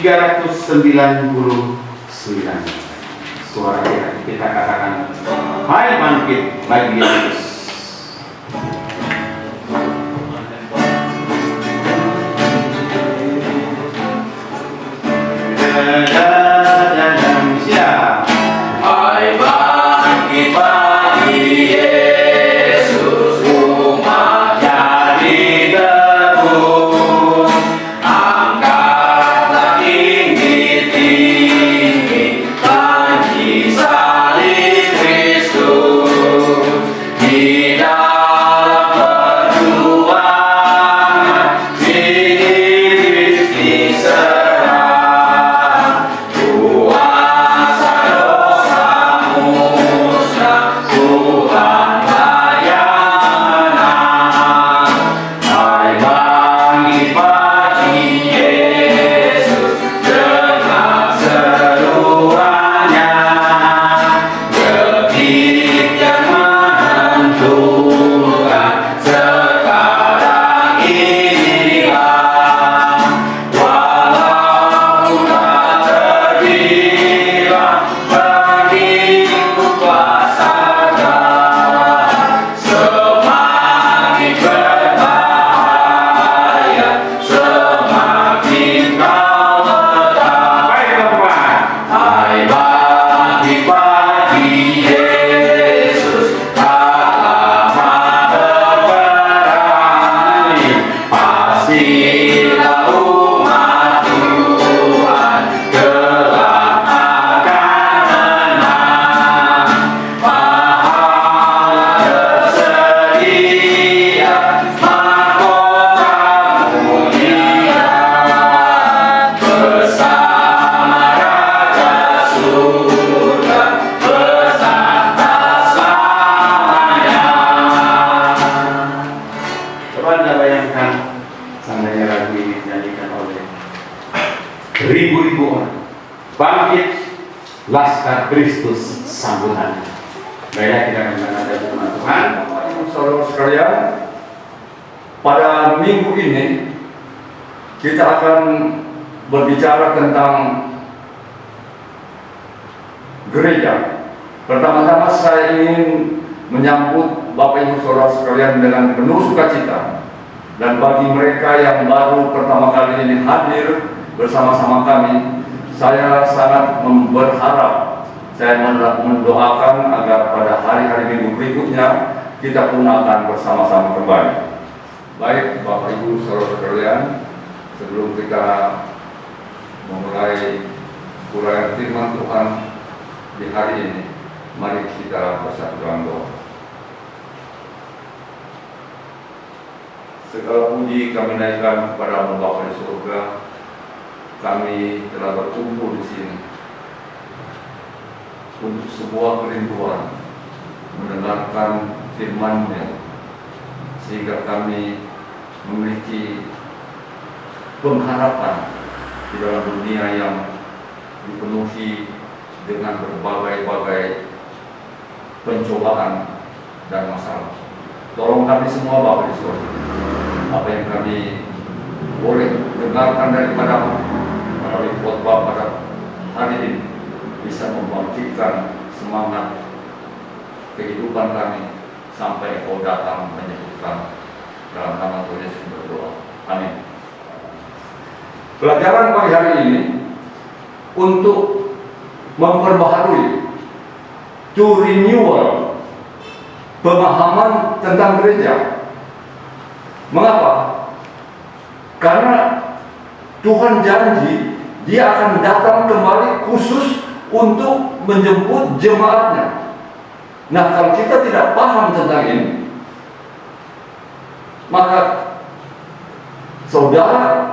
399. Suara kita katakan, hai bangkit bagi Yesus. Ribu-ribu orang bangkit, laskar Kristus sambutan. Baiklah, kita akan menghadap firman Tuhan. Saudara sekalian, pada minggu ini kita akan berbicara tentang gereja. Pertama-tama saya ingin menyambut Bapak Ibu Saudara sekalian dengan penuh sukacita, dan bagi mereka yang baru pertama kali ini hadir bersama-sama kami, saya sangat berharap, saya mendoakan agar pada hari-hari minggu berikutnya kita pun akan bersama-sama kembali. Baik Bapak Ibu Saudara sekalian, sebelum kita memulai uraian firman Tuhan di hari ini, mari kita bersatu dalam doa. Segala puji kami naikkan kepada Bapa di surga. Kami telah berkumpul di sini untuk sebuah kerinduan mendengarkan firman-Nya, sehingga kami memiliki pengharapan di dalam dunia yang dipenuhi dengan berbagai-bagai pencobaan dan masalah. Tolong kami semua Bapak di surga, apa yang kami boleh dengarkan daripada-Mu melalui khotbah pada hari ini bisa membangkitkan semangat kehidupan kami sampai Engkau datang menyebutkan. Dalam nama Tuhan Yesus berdoa. Amin. Pelajaran pagi hari ini untuk memperbaharui, to renewal pemahaman tentang gereja. Mengapa? Karena Tuhan janji Dia akan datang kembali khusus untuk menjemput jemaatnya. Nah, kalau kita tidak paham tentang ini, maka saudara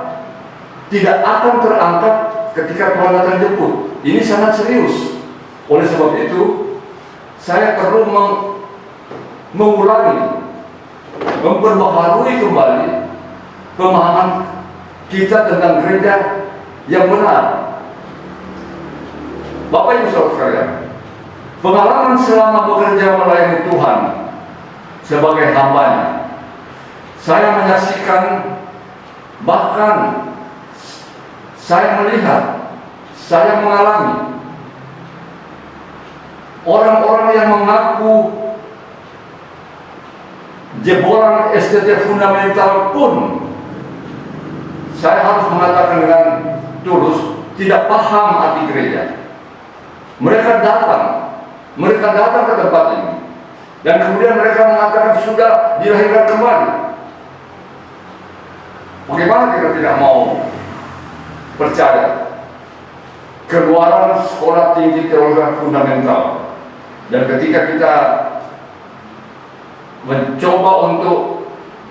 tidak akan terangkat ketika Tuhan datang jemput. Ini sangat serius. Oleh sebab itu, saya perlu mengulangi, memperbaharui kembali pemahaman kita tentang gereja yang benar. Bapak Ibu Saudara sekalian, pengalaman selama bekerja melayani Tuhan sebagai hamba-Nya, saya menyaksikan bahkan saya melihat, saya mengalami orang-orang yang mengaku jebolan STT fundamental pun, saya harus mengatakan dengan tulus, tidak paham arti gereja. Mereka datang ke tempat ini, dan kemudian mereka mengatakan sudah dilahirkan kembali. Bagaimana kita tidak mau percaya? Keluaran sekolah tinggi teologi fundamental, dan ketika kita mencoba untuk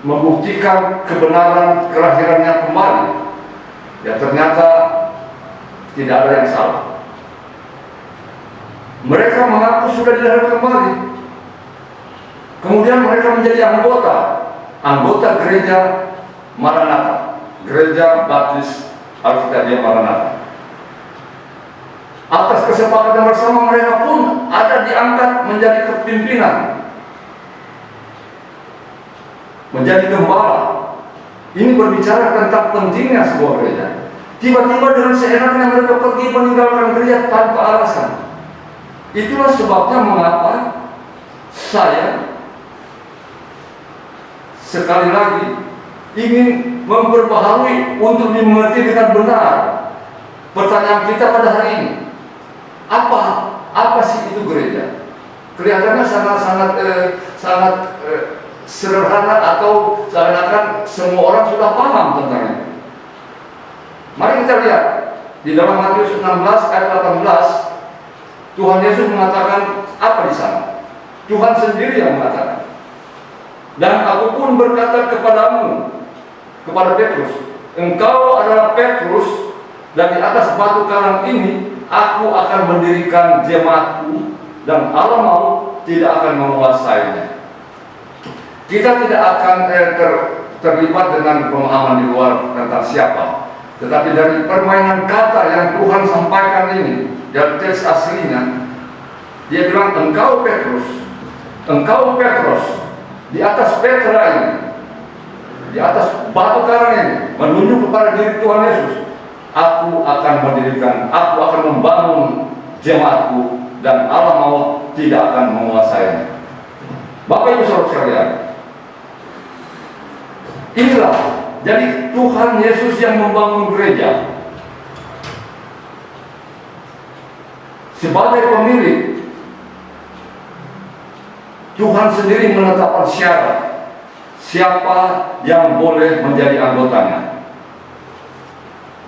membuktikan kebenaran kelahirannya kembali, ya ternyata tidak ada yang salah. Mereka mengaku sudah dilahirkan kembali, kemudian mereka menjadi anggota gereja Maranatha, gereja Baptis Alkitabiah Maranatha. Atas kesepakatan bersama mereka pun ada diangkat menjadi kepimpinan, menjadi gembala. Ini berbicara tentang pentingnya sebuah gereja. Tiba-tiba dengan seenaknya mereka pergi meninggalkan gereja tanpa alasan. Itulah sebabnya mengapa saya sekali lagi ingin memperbaharui untuk dimengerti dengan benar. Pertanyaan kita pada hari ini, apa sih itu gereja? Kelihatannya sangat sederhana, atau seakan-akan semua orang sudah paham tentang itu. Mari kita lihat di dalam Matius 16 ayat 18, Tuhan Yesus mengatakan apa di sana? Tuhan sendiri yang mengatakan, dan aku pun berkata kepadamu, kepada Petrus, engkau adalah Petrus, dan di atas batu karang ini aku akan mendirikan jemaatku, dan Allah mau tidak akan menguasainya. Kita tidak akan terlibat dengan pemahaman di luar tentang siapa, tetapi dari permainan kata yang Tuhan sampaikan ini, dari teks aslinya, dia bilang engkau Petrus, di atas Petra ini, di atas batu karang ini, menunjuk kepada diri Tuhan Yesus, aku akan membangun jemaatku, dan Allah mau tidak akan menguasainya. Bapak Ibu Saudara sekalian, inilah jadi Tuhan Yesus yang membangun gereja. Sebagai pemilik, Tuhan sendiri menetapkan syarat siapa yang boleh menjadi anggotanya.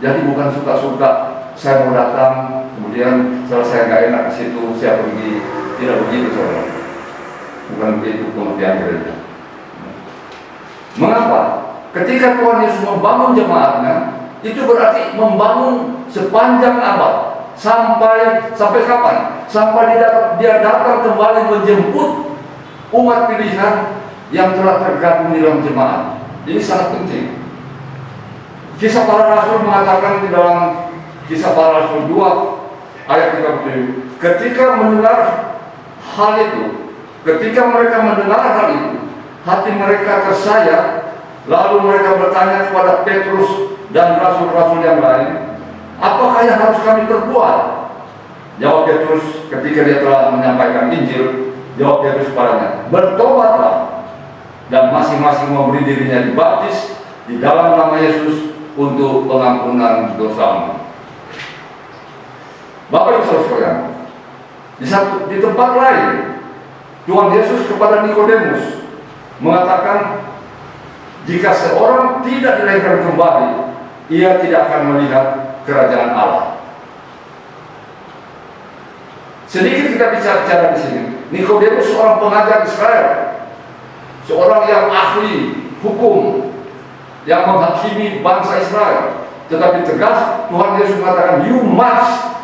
Jadi bukan suka-suka saya mau datang, kemudian kalau saya nggak enak di situ saya pergi. Tidak begitu, saudara. Bukan begitu pengertian gereja. Mengapa? Ketika Tuhan Yesus membangun jemaatnya, itu berarti membangun sepanjang abad. Sampai kapan? Sampai dia datang kembali menjemput umat pilihan yang telah tergabung di dalam jemaat. Ini sangat penting. Kisah Para Rasul mengatakan di dalam Kisah Para Rasul 2 ayat 37, ketika mendengar hal itu, ketika mereka mendengar hal itu, hati mereka tersayat. Lalu mereka bertanya kepada Petrus dan rasul-rasul yang lain, apakah yang harus kami perbuat? Jawab Petrus ketika dia telah menyampaikan Injil, jawab Petrus kepadanya, bertobatlah dan masing-masing memberi dirinya dibaptis di dalam nama Yesus untuk pengampunan dosamu. Bapak Ibu Saudara sekalian, di tempat lain Tuhan Yesus kepada Nikodemus mengatakan, jika seorang tidak dilahirkan kembali, ia tidak akan melihat kerajaan Allah. Sedikit kita bicara di sini. Nikodemus seorang pengajar Israel, seorang yang ahli hukum, yang menghakimi bangsa Israel. Tetapi tegas Tuhan Yesus mengatakan, you must.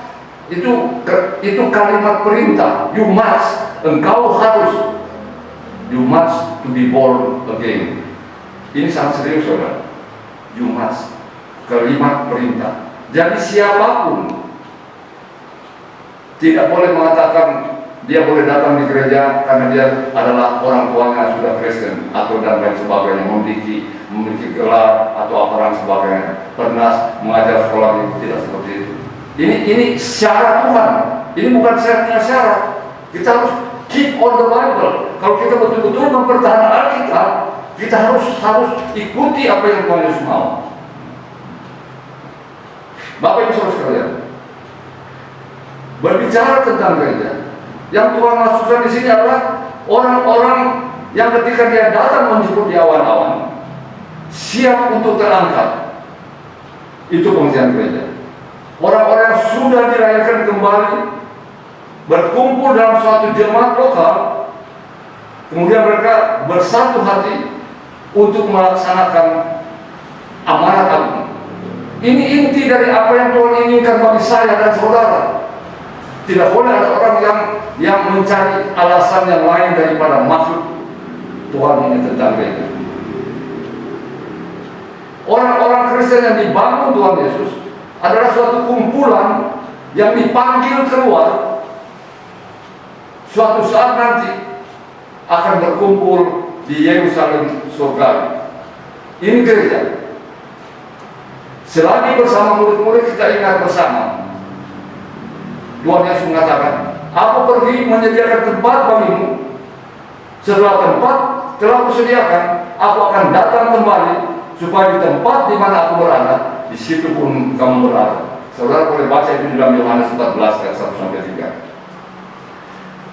Itu kalimat perintah. You must. Engkau harus. You must to be born again. Ini sangat serius, saudara. You must. Kalimat perintah. Jadi siapapun tidak boleh mengatakan dia boleh datang di gereja karena dia adalah orang tuanya sudah Kristen atau dan lain sebagainya, memiliki gelar atau apa dan sebagainya, pernah mengajar sekolah itu, tidak seperti itu. Ini syarat Tuhan. Ini bukan syarat. Kita harus keep on the Bible. Kalau kita betul-betul mempertahankan Alkitab, kita harus ikuti apa yang Tuhan Yesus mau. Bapak Ibu Saudara sekalian, berbicara tentang gereja, yang Tuhan maksudkan di sini adalah orang-orang yang ketika dia datang menjemput di awan-awan, siap untuk terangkat. Itu pengertian gereja. Orang-orang yang sudah dilahirkan kembali, berkumpul dalam suatu jemaat lokal, kemudian mereka bersatu hati untuk melaksanakan amanat agung. Ini inti dari apa yang Tuhan inginkan bagi saya dan saudara. Tidak boleh ada orang yang mencari alasan yang lain daripada maksud Tuhan ini tentang gereja. Orang-orang Kristen yang dibangun Tuhan Yesus adalah suatu kumpulan yang dipanggil keluar. Suatu saat nanti akan berkumpul di Yerusalem surga. Ini gereja. Selagi bersama murid-murid kita ingat bersama, Tuhan Yesus mengatakan, aku pergi menyediakan tempat bagimu. Setelah tempat telah kusediakan, aku akan datang kembali supaya di tempat di mana aku berada, di situ pun kamu berada. Saudara boleh baca itu dalam Yohanes 14 ayat 1-3.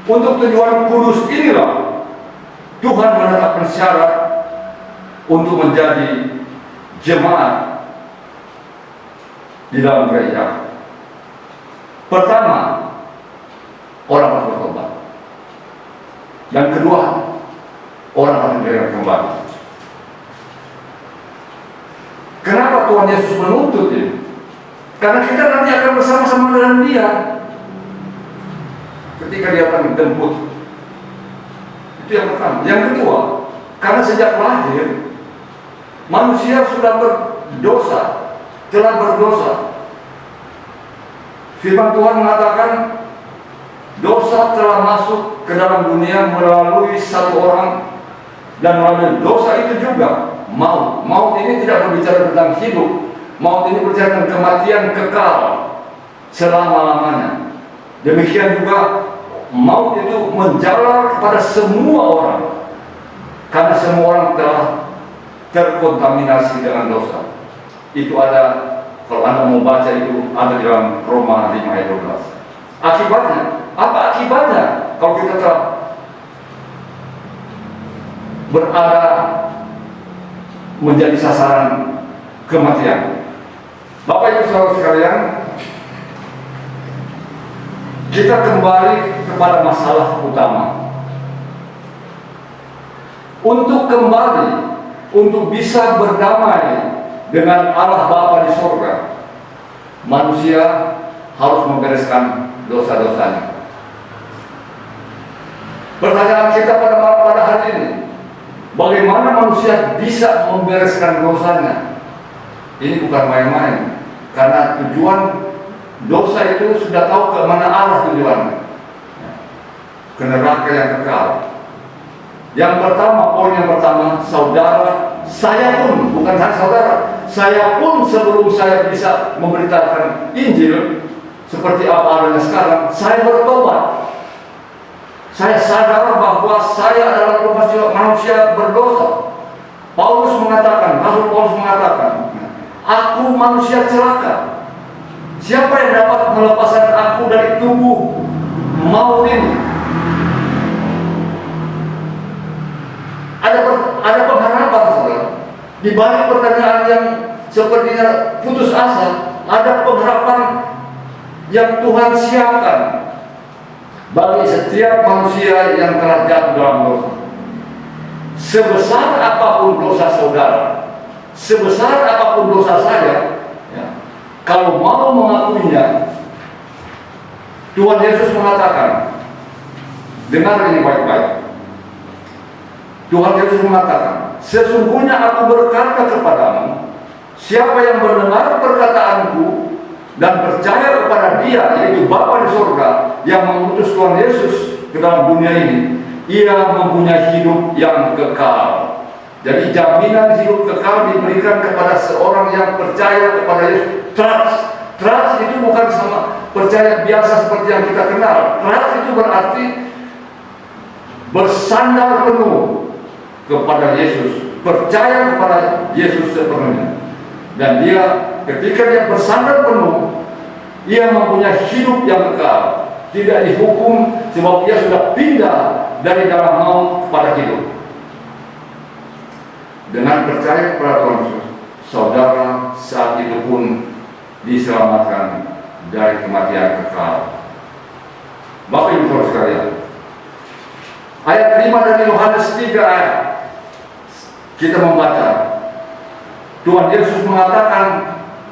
Untuk tujuan kudus inilah Tuhan menetapkan syarat untuk menjadi jemaat di dalam gereja. Pertama, orang harus bertobat. Yang kedua, orang harus dilahirkan kembali. Kenapa Tuhan Yesus menuntut ini? Karena kita nanti akan bersama-sama dengan Dia ketika Dia akan menjemput. Itu yang pertama. Yang kedua, karena sejak lahir manusia sudah berdosa, telah berdosa. Firman Tuhan mengatakan dosa telah masuk ke dalam dunia melalui satu orang, dan melalui dosa itu juga maut. Maut ini tidak berbicara tentang hidup. Maut ini berbicara tentang kematian kekal selama-lamanya. Demikian juga maut itu menjalar kepada semua orang, karena semua orang telah terkontaminasi dengan dosa. Itu ada, kalau Anda mau baca itu ada di dalam Roma 5 ayat 12. Akibatnya, apa akibatnya kalau kita telah berada menjadi sasaran kematian? Bapak Ibu Saudara sekalian, kita kembali kepada masalah utama. Untuk kembali, untuk bisa berdamai dengan Allah Bapa di surga, manusia harus membereskan dosa-dosanya. Pertanyaan kita pada hari ini, bagaimana manusia bisa membereskan dosanya? Ini bukan main-main, karena tujuan dosa itu sudah tahu ke mana arah tujuannya, ke neraka yang kekal. Yang pertama, poin yang pertama, saudara, saya pun, bukan hanya saudara, saya pun sebelum saya bisa memberitakan Injil seperti apa adanya sekarang, saya bertobat. Saya sadar bahwa saya adalah manusia berdosa. Rasul Paulus mengatakan, aku manusia celaka. Siapa yang dapat melepaskan aku dari tubuh maut ini? Ada pengharapan, saudara. Di balik pertanyaan yang sepertinya putus asa, ada pengharapan yang Tuhan siapkan bagi setiap manusia yang telah jatuh dalam dosa. Sebesar apapun dosa saudara, sebesar apapun dosa saya, ya, kalau mau mengakuinya, Tuhan Yesus mengatakan, dengar ini baik-baik. Tuhan Yesus mengatakan, sesungguhnya aku berkata kepadamu, siapa yang mendengar perkataanku dan percaya kepada Dia, yaitu Bapa di surga, yang mengutus Tuhan Yesus ke dalam dunia ini, ia mempunyai hidup yang kekal. Jadi jaminan hidup kekal diberikan kepada seorang yang percaya kepada Yesus. Trust itu bukan sama percaya biasa seperti yang kita kenal. Trust itu berarti bersandar penuh kepada Yesus, percaya kepada Yesus sepenuhnya. Dan dia, ketika dia bersandar penuh, ia mempunyai hidup yang kekal, tidak dihukum sebab ia sudah pindah dari dalam maut kepada hidup. Dengan percaya kepada Tuhan Yesus, saudara saat itu pun diselamatkan dari kematian kekal. Bapak Ibu Saudara sekalian, ayat 5 dari Yohanes 3 ayat kita membaca, Tuhan Yesus mengatakan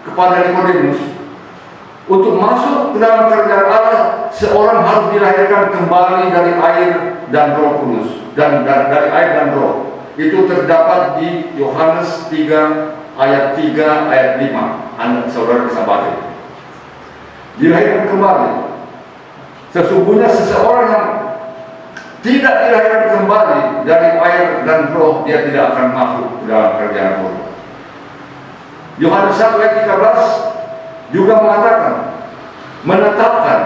kepada Nikodemus, untuk masuk ke dalam kerajaan Allah, seorang harus dilahirkan kembali dari air dan Roh Kudus, dan dari air dan Roh. Itu terdapat di Yohanes 3 ayat 3 ayat 5. Anda saudara bisa baca. Dilahirkan kembali. Sesungguhnya seseorang yang tidak dilahirkan kembali dari air dan Roh, dia tidak akan masuk ke dalam kerajaan Allah. Yohanes 1 ayat 13 juga mengatakan, menetapkan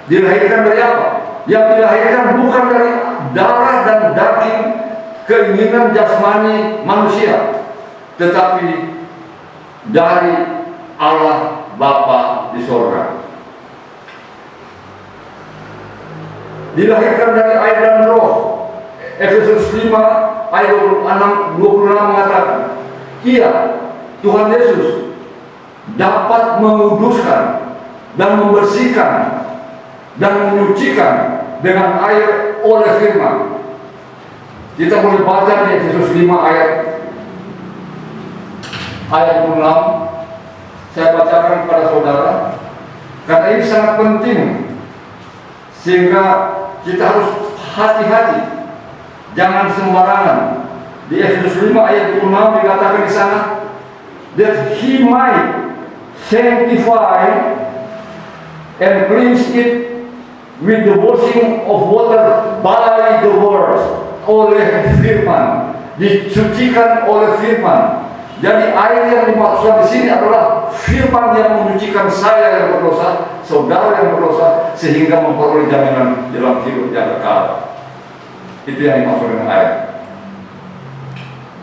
dilahirkan dari apa? Yang dilahirkan bukan dari darah dan daging, keinginan jasmani manusia, tetapi dari Allah Bapa di sorga. Dilahirkan dari air dan Roh. Efesus 5 ayat 26 mengatakan, ia, Tuhan Yesus, dapat menguduskan dan membersihkan dan menyucikan dengan air oleh firman. Kita boleh baca di Efesus 5 ayat 26. Saya bacakan kepada saudara, karena ini sangat penting, sehingga kita harus hati-hati, jangan sembarangan. Di Efesus 5 ayat 26 dikatakan di sana, that he might sanctify and cleanse it with the washing of water by the word, oleh firman, disucikan oleh firman. Jadi air yang dimaksud di sini adalah firman yang menyucikan saya yang berdosa, saudara yang berdosa, sehingga memperoleh jaminan dalam hidup yang kekal. Itu yang dimaksud dengan air.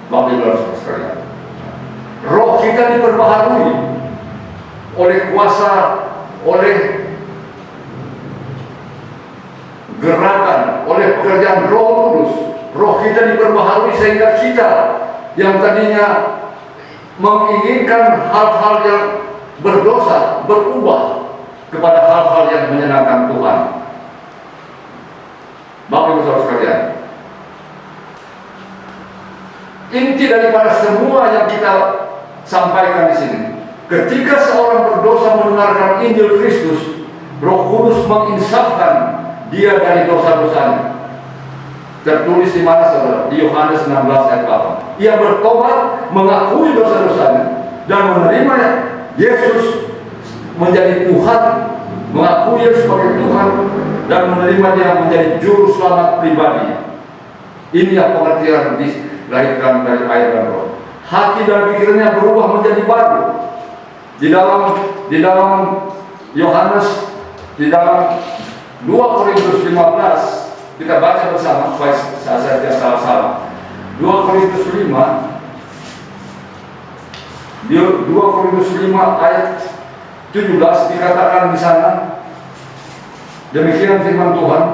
Bapak Ibu Saudara sekalian, roh kita diperbaharui oleh kuasa, oleh gerakan, oleh pekerjaan Roh Kudus. Roh kita diperbaharui sehingga kita yang tadinya menginginkan hal-hal yang berdosa berubah kepada hal-hal yang menyenangkan Tuhan. Bapak Ibu Saudara sekalian, inti daripada semua yang kita sampaikan di sini, ketika seorang berdosa mendengarkan Injil Kristus, Roh Kudus menginsafkan dia dari dosa-dosanya. Tertulis di mana saudara? Di Yohanes 16 ayat 8. Ia bertobat, mengakui dosa-dosanya, dan menerima Yesus menjadi Tuhan, mengakui Yesus sebagai Tuhan, dan menerima dia menjadi juru selamat pribadi. Ini yang pengertian dilahirkan dari air dan Roh. Hati dan pikirannya berubah menjadi baru. Di dalam Yohanes, di dalam 2 Korintus 15, kita baca bersama supaya saya tidak salah-salah. 2 Korintus 5 ayat 17 dikatakan di sana, demikian firman Tuhan,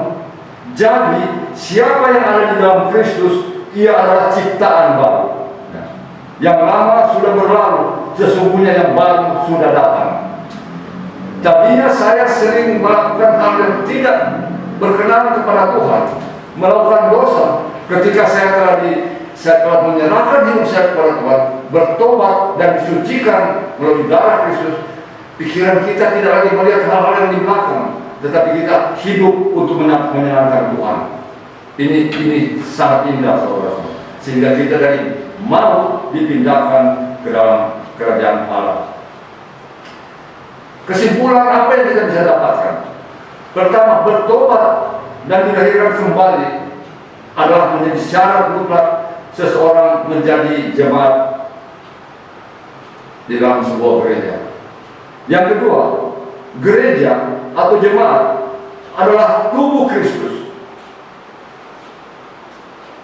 jadi siapa yang ada di dalam Kristus, ia adalah ciptaan baru. Yang lama sudah berlalu, sesungguhnya yang baru sudah datang. Tadinya saya sering melakukan hal yang tidak berkenan kepada Tuhan, melakukan dosa. Ketika saya telah menyerahkan hidup saya kepada Tuhan, bertobat dan disucikan melalui darah Kristus, pikiran kita tidak lagi melihat hal-hal yang di belakang, tetapi kita hidup untuk menyenangkan Tuhan. Ini sangat indah, saudara. Sehingga kita dari mau dipindahkan ke dalam kerajaan Allah. Kesimpulan apa yang kita bisa dapatkan? Pertama, bertobat dan dilahirkan kembali adalah menjadi syarat mutlak seseorang menjadi jemaat di dalam sebuah gereja. Yang kedua, gereja atau jemaat adalah tubuh Kristus.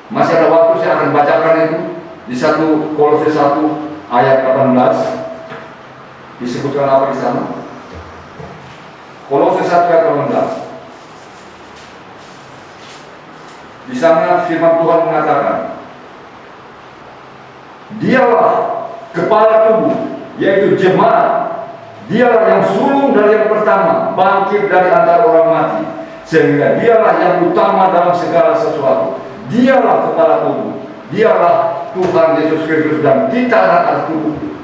Masih ada waktu, saya akan bacakan itu di 1 Kolose 1 ayat 18. Disebutkan apa di sana? Kolose 1 ayat 18. Di sana firman Tuhan mengatakan, dialah kepala tubuh, yaitu jemaat. Dialah yang sulung dari yang pertama, bangkit dari antara orang mati, sehingga dialah yang utama dalam segala sesuatu. Dialah kepala tubuh, dialah Tuhan Yesus Kristus, dan kita adalah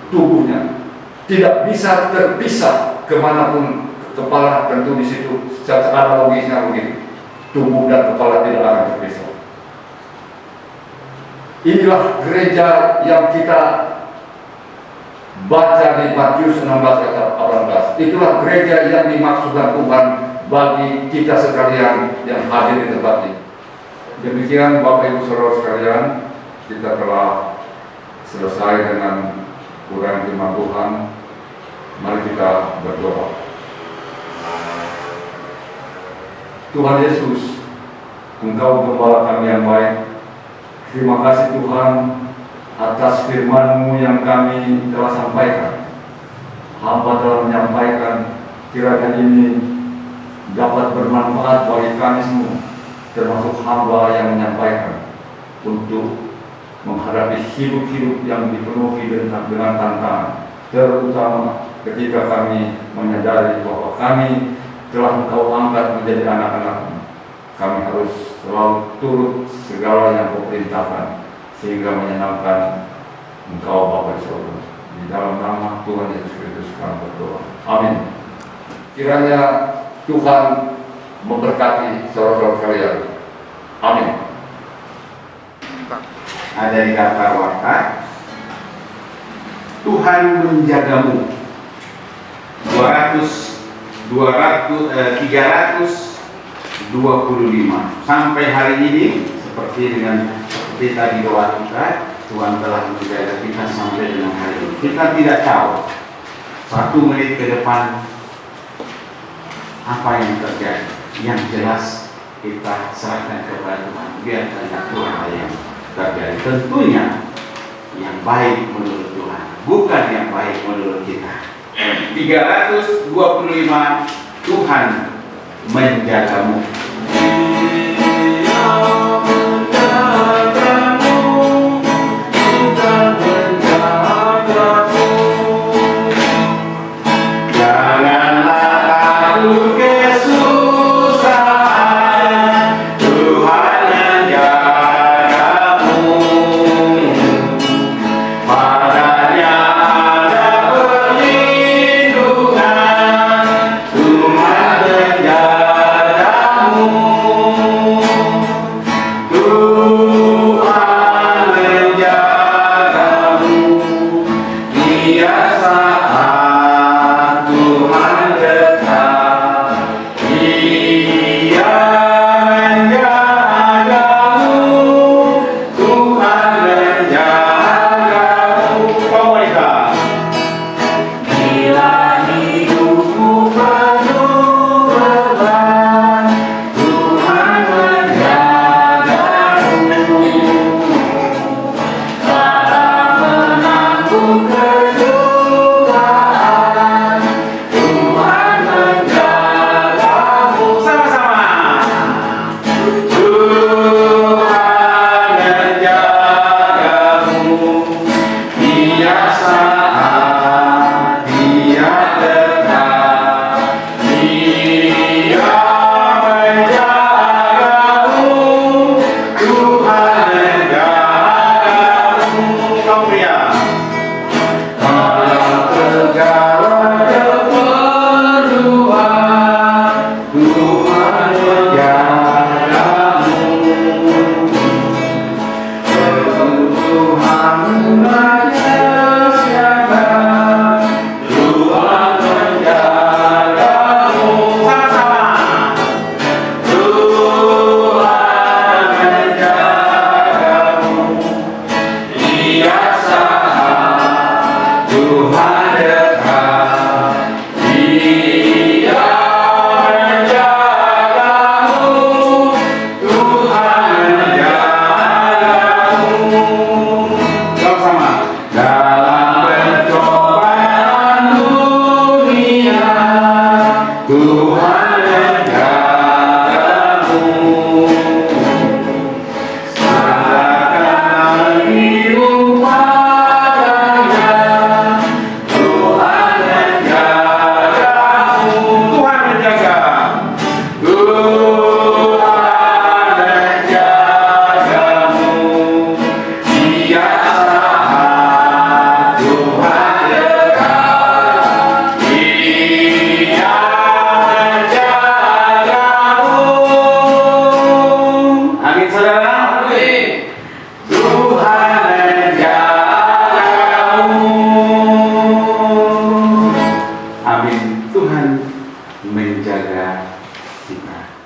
tubuhnya. Tidak bisa terpisah kemanapun kepala, tentu di situ secara logisnya begitu. Tubuh dan kepala tidak akan terpisah. Inilah gereja yang kita baca di Matius 16 ayat 18. Itulah gereja yang dimaksudkan Tuhan bagi kita sekalian yang hadir di tempat ini. Demikian Bapak Ibu Saudara sekalian, kita telah selesai dengan uraian firman Tuhan. Mari kita berdoa. Tuhan Yesus, Engkau Gembala kami yang baik. Terima kasih Tuhan atas firman-Mu yang kami telah sampaikan. Hamba telah menyampaikan, kiranya ini dapat bermanfaat bagi kami semua, termasuk hamba yang menyampaikan, untuk menghadapi hidup-hidup yang dipenuhi dengan tantangan, terutama ketika kami menyadari bahwa kami telah Engkau angkat menjadi anak-anak-Mu. Kami harus selalu turut segala yang Kau perintahkan, sehingga menyenangkan Engkau Bapa di surga. Di dalam nama Tuhan Yesus Kristus kami berdoa. Amin. Kiranya Tuhan memberkati saudara-saudara sekalian. Amin. Ada di kata warta, Tuhan menjagamu. 325 sampai hari ini, seperti tadi doa kita, Tuhan telah menjaga kita sampai dengan hari ini. Kita tidak tahu 1 menit ke depan apa yang terjadi. Yang jelas kita serahkan kepada Tuhan, biarkan Tuhan yang terjadi. Tentunya yang baik menurut Tuhan, bukan yang baik menurut kita. 325 Tuhan menjagamu. Tuhan menjagamu. Tuhan menjagamu. Serahkan hidup padanya, Tuhan menjagamu. Tuhan menjaga. Tuhan menjagamu. Dia saat Tuhan dekat. Dia menjagamu. Amin, saudara. Amin. Tuhan menjagamu. Amin. Tuhan menjaga kita.